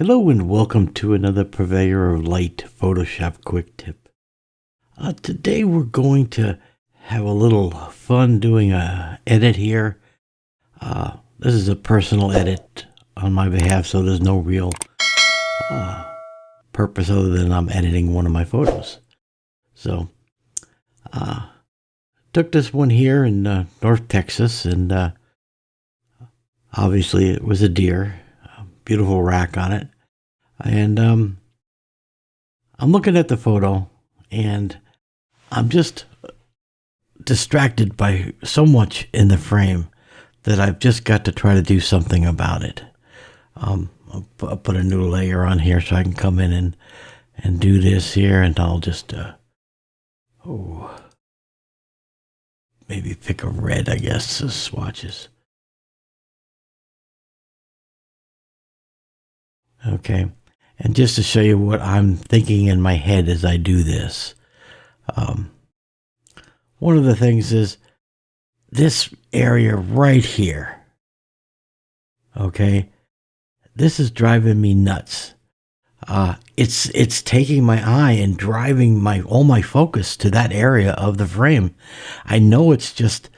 Hello and welcome to another Purveyor of Light Photoshop quick tip. Today we're going to have a little fun doing a edit here. This is a personal edit on my behalf, so there's no real purpose other than I'm editing one of my photos. So, took this one here in North Texas, and obviously it was a deer. Beautiful rack on it. And I'm looking at the photo and I'm just distracted by so much in the frame that I've just got to try to do something about it. I'll put a new layer on here so I can come in and do this here, and I'll just maybe pick a red, I guess, as swatches. Okay, and just to show you what I'm thinking in my head as I do this, one of the things is this area right here. Okay, this is driving me nuts. It's taking my eye and driving all my focus to that area of the frame. I know it's just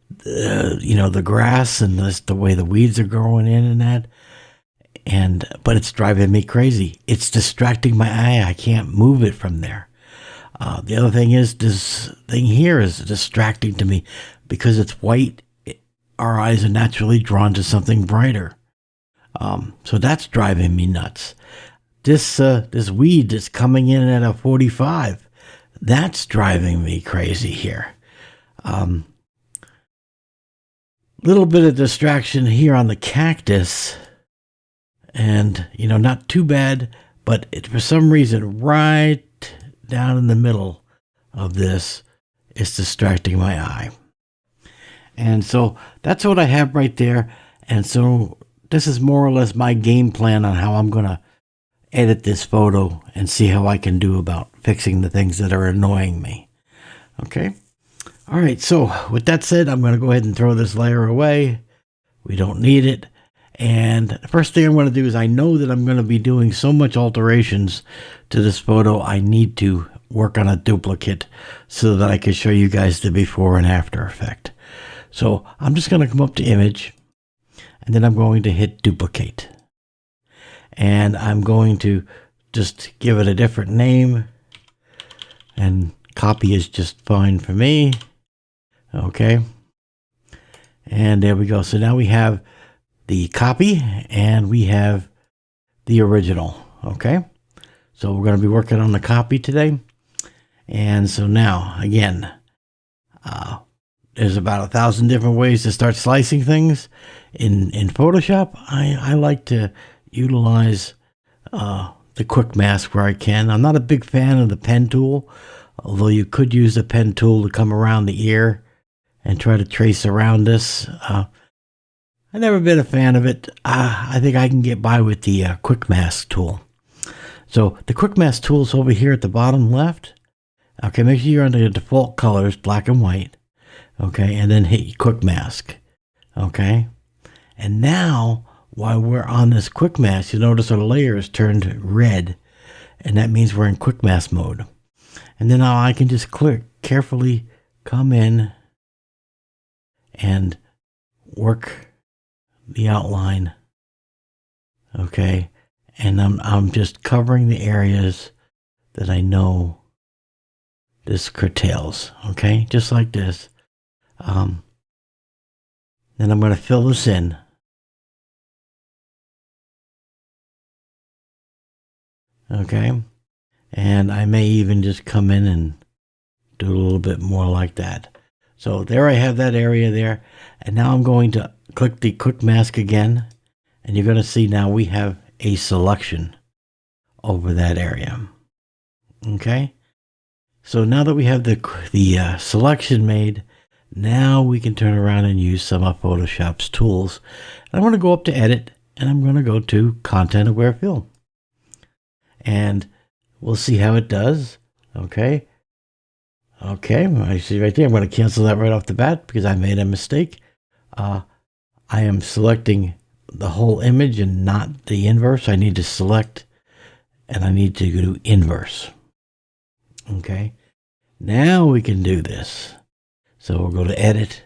the grass and the way the weeds are growing in and that. But it's driving me crazy. It's distracting my eye. I can't move it from there. The other thing is this thing here is distracting to me because it's white. Our eyes are naturally drawn to something brighter. So that's driving me nuts. This weed is coming in at a 45. That's driving me crazy here. Little bit of distraction here on the cactus. And, not too bad, but for some reason, right down in the middle of this is distracting my eye. And so that's what I have right there. And so this is more or less my game plan on how I'm going to edit this photo and see how I can do about fixing the things that are annoying me. Okay. All right. So with that said, I'm going to go ahead and throw this layer away. We don't need it. And the first thing I'm going to do is I know that I'm going to be doing so much alterations to this photo. I need to work on a duplicate so that I can show you guys the before and after effect. So I'm just going to come up to image, and then I'm going to hit duplicate. And I'm going to just give it a different name, and copy is just fine for me. Okay. And there we go. So now we have the copy and we have the original. Okay, so we're going to be working on the copy today. And so now again, there's about 1,000 different ways to start slicing things in Photoshop. I like to utilize the quick mask where I can. I'm not a big fan of the pen tool, although you could use the pen tool to come around the ear and try to trace around this. I've never been a fan of it. I think I can get by with the quick mask tool. So the quick mask tool is over here at the bottom left. Okay, make sure you're on the default colors, black and white. Okay, and then hit quick mask. Okay, and now while we're on this quick mask, you'll notice our layer is turned red, and that means we're in quick mask mode. And then now I can just carefully come in and work the outline. Okay, and I'm just covering the areas that I know this curtails. Okay, just like this. Then I'm going to fill this in. Okay, and I may even just come in and do a little bit more like that. So there I have that area there, and now I'm going to click the quick mask again, and you're going to see now we have a selection over that area. Okay, so now that we have the selection made, now we can turn around and use some of Photoshop's tools. And I'm going to go up to edit, and I'm going to go to content aware fill, and we'll see how it does. Okay, I see right there. I'm going to cancel that right off the bat because I made a mistake. I am selecting the whole image and not the inverse, I need to select and I need to do inverse. Okay. Now we can do this. So we'll go to edit,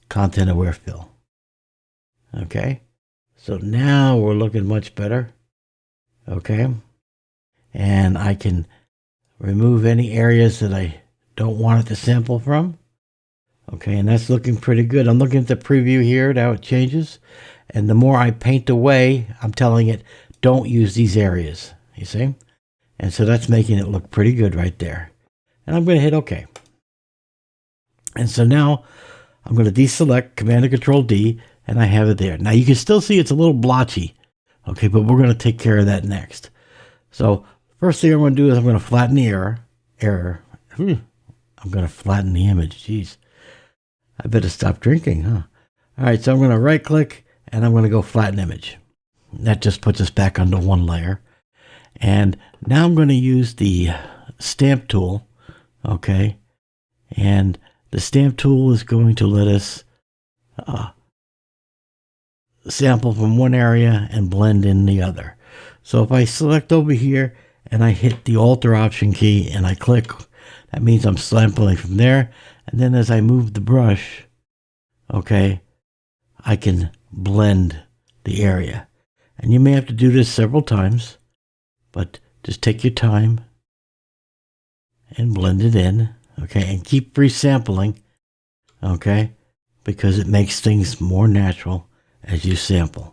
content aware fill. Okay. So now we're looking much better. Okay. And I can remove any areas that I don't want it to sample from. Okay, and that's looking pretty good. I'm looking at the preview here, how it changes. And the more I paint away, I'm telling it, don't use these areas. You see? And so that's making it look pretty good right there. And I'm going to hit OK. And so now I'm going to deselect, Command and Control D, and I have it there. Now you can still see it's a little blotchy. Okay, but we're going to take care of that next. So first thing I'm going to do is I'm going to flatten the error. I'm going to flatten the image. Jeez. I better stop drinking, huh? All right, so I'm going to right click and I'm going to go flatten image. That just puts us back onto one layer. And now I'm going to use the stamp tool. Okay. And the stamp tool is going to let us sample from one area and blend in the other. So if I select over here and I hit the Alt Option key and I click, that means I'm sampling from there. And then as I move the brush, okay, I can blend the area. And you may have to do this several times, but just take your time and blend it in, okay, and keep resampling, okay, because it makes things more natural as you sample.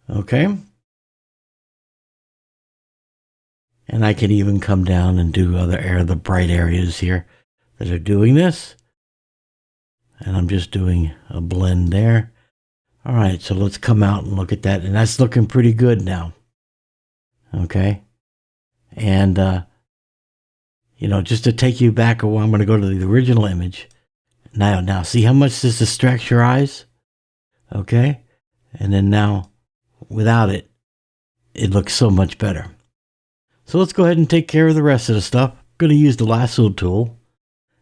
Okay. And I can even come down and do the bright areas here that are doing this. And I'm just doing a blend there. All right, so let's come out and look at that. And that's looking pretty good now. Okay. And, just to take you back a while, I'm going to go to the original image. Now, see how much this distracts your eyes? Okay. And then now, without it, it looks so much better. So let's go ahead and take care of the rest of the stuff. I'm going to use the lasso tool.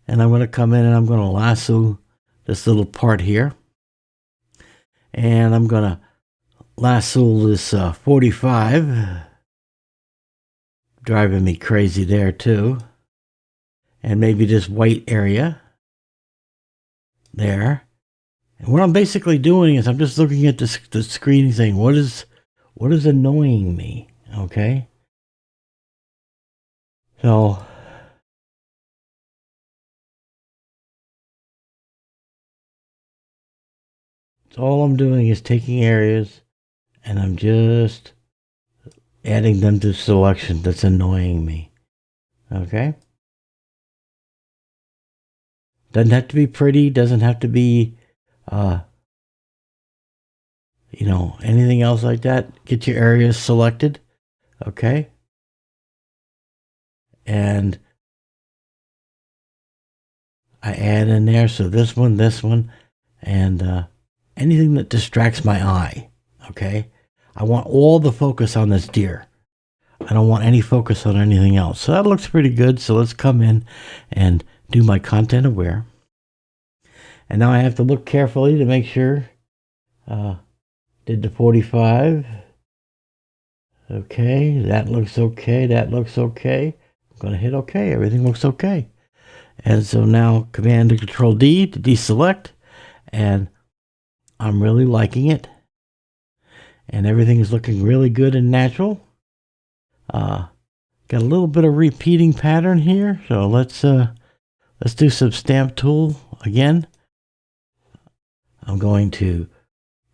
And I'm going to come in and I'm going to lasso this little part here. And I'm going to lasso this 45. Driving me crazy there too. And maybe this white area. There. And what I'm basically doing is I'm just looking at the screen and saying, what is annoying me? Okay. So all I'm doing is taking areas and I'm just adding them to selection that's annoying me. Okay? Doesn't have to be pretty, doesn't have to be anything else like that. Get your areas selected. Okay? And I add in there, so this one, and anything that distracts my eye. Okay? I want all the focus on this deer. I don't want any focus on anything else. So that looks pretty good. So let's come in and do my content aware. And now I have to look carefully to make sure. Did the 45. Okay, that looks okay. That looks okay. I'm going to hit okay. Everything looks okay. And so now Command and Control D to deselect. And I'm really liking it. And everything is looking really good and natural. Got a little bit of repeating pattern here. So let's do some stamp tool again. I'm going to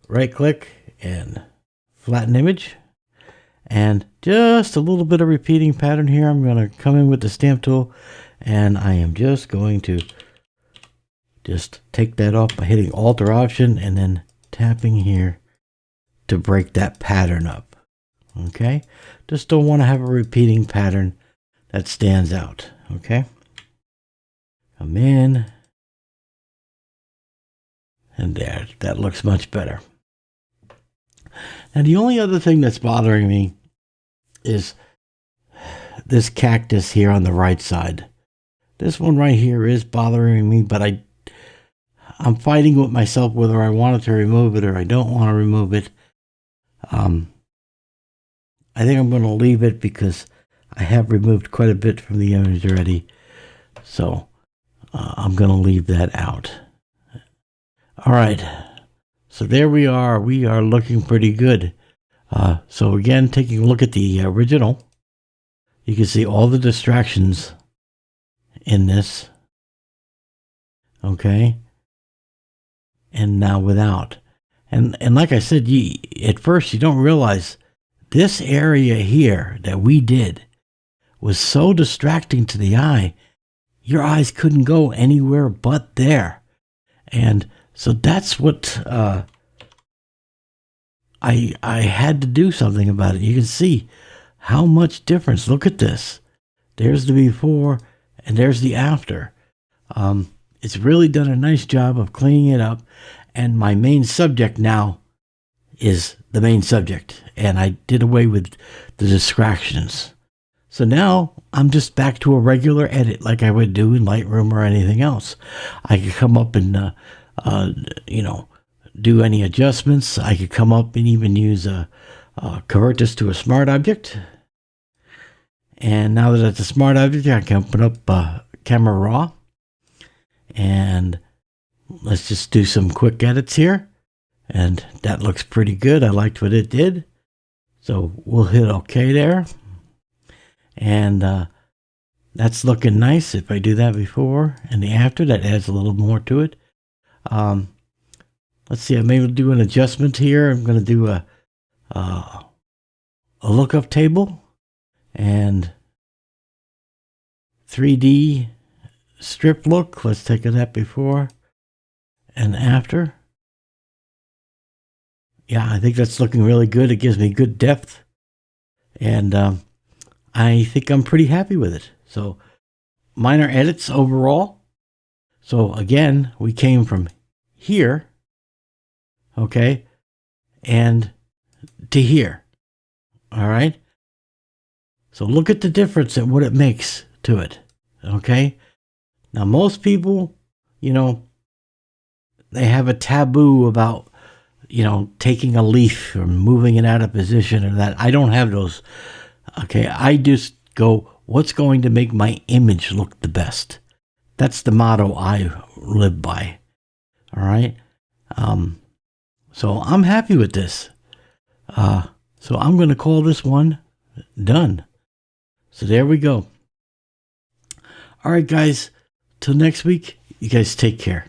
right click and flatten image. And just a little bit of repeating pattern here. I'm going to come in with the stamp tool and I am just going to just take that off by hitting Alt or Option and then tapping here to break that pattern up. Okay? Just don't want to have a repeating pattern that stands out. Okay? Come in. And there, that looks much better. Now the only other thing that's bothering me is this cactus here on the right side. This one right here is bothering me, but I'm fighting with myself whether I wanted to remove it or I don't want to remove it. I think I'm going to leave it because I have removed quite a bit from the image already. So I'm going to leave that out. All right. So there we are. We are looking pretty good. So again, taking a look at the original, you can see all the distractions in this. Okay. And now without. And like I said, at first you don't realize this area here that we did was so distracting to the eye, your eyes couldn't go anywhere but there. And so that's what I had to do something about it. You can see how much difference. Look at this. There's the before and there's the after. It's really done a nice job of cleaning it up. And my main subject now is the main subject. And I did away with the distractions. So now I'm just back to a regular edit like I would do in Lightroom or anything else. I could come up and, do any adjustments. I could come up and even use convert this to a smart object. And now that it's a smart object, I can open up Camera Raw. And let's just do some quick edits here. And that looks pretty good. I liked what it did. So we'll hit OK there. And that's looking nice. If I do that before and the after, that adds a little more to it. Let's see, I may do an adjustment here. I'm going to do a lookup table and 3D strip look. Let's take that before and after. Yeah, I think that's looking really good. It gives me good depth. And I think I'm pretty happy with it. So minor edits overall. So again, we came from here, okay, and to here. All right. So look at the difference and what it makes to it. Okay. Now, most people, they have a taboo about, taking a leaf or moving it out of position or that. I don't have those. Okay. I just go, what's going to make my image look the best? That's the motto I live by. All right. So I'm happy with this. So I'm going to call this one done. So there we go. All right, guys. Till next week, you guys take care.